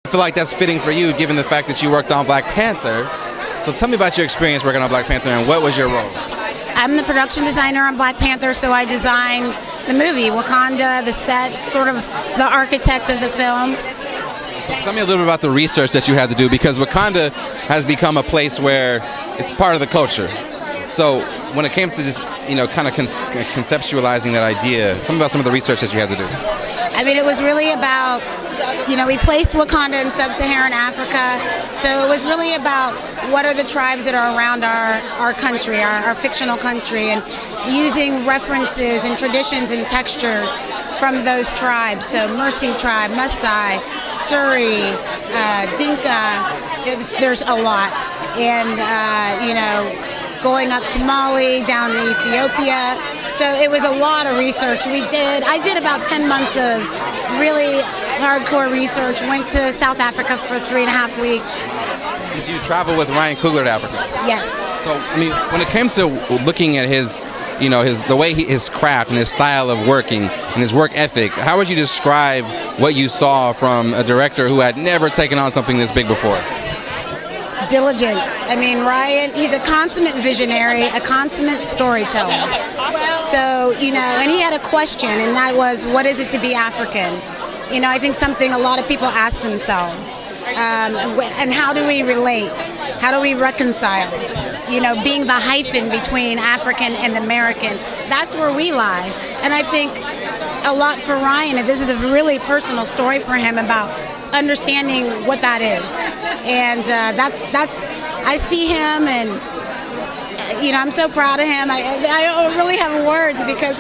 I feel like that's fitting for you, given the fact that you worked on Black Panther. So tell me about your experience working on Black Panther and what was your role? I'm the production designer on Black Panther, so I designed the movie, Wakanda, the sets, sort of the architect of the film. So tell me a little bit about the research that you had to do, because Wakanda has become a place where it's part of the culture. So when it came to just, kind of conceptualizing that idea, tell me about some of the research that you had to do. I mean, it was really about, we placed Wakanda in sub-Saharan Africa, so it was really about what are the tribes that are around our country, our fictional country, and using references and traditions and textures from those tribes. So Mercy tribe, Maasai, Suri, Dinka, there's a lot. And, going up to Mali, down to Ethiopia. So it was a lot of research. I did about 10 months of really hardcore research, went to South Africa for 3.5 weeks. Did you travel with Ryan Coogler to Africa? Yes. So, when it came to looking at his craft and his style of working and his work ethic, how would you describe what you saw from a director who had never taken on something this big before? Diligence. Ryan, he's a consummate visionary, a consummate storyteller. So, and he had a question, and that was, what is it to be African? I think something a lot of people ask themselves. And how do we relate? How do we reconcile? Being the hyphen between African and American, that's where we lie. And I think a lot for Ryan, and this is a really personal story for him about understanding what that is. And I see him, and I'm so proud of him. I don't really have words, because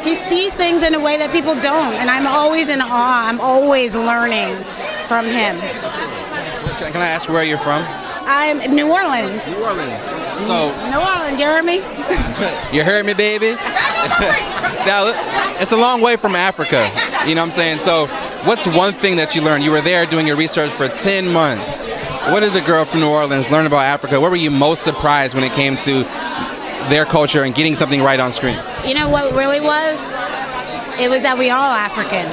he sees things in a way that people don't, and I'm always in awe. I'm always learning from him. Can I ask where you're from? I'm New Orleans. New Orleans. So New Orleans, you heard me? You heard me, baby? Now, it's a long way from Africa, you know what I'm saying? So what's one thing that you learned? You were there doing your research for 10 months. What did the girl from New Orleans learn about Africa? What were you most surprised when it came to their culture and getting something right on screen? You know what really was? It was that we all African.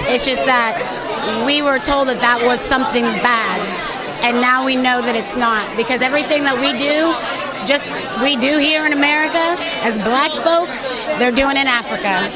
It's just that we were told that was something bad, and now we know that it's not, because everything that we do here in America as black folk, they're doing in Africa.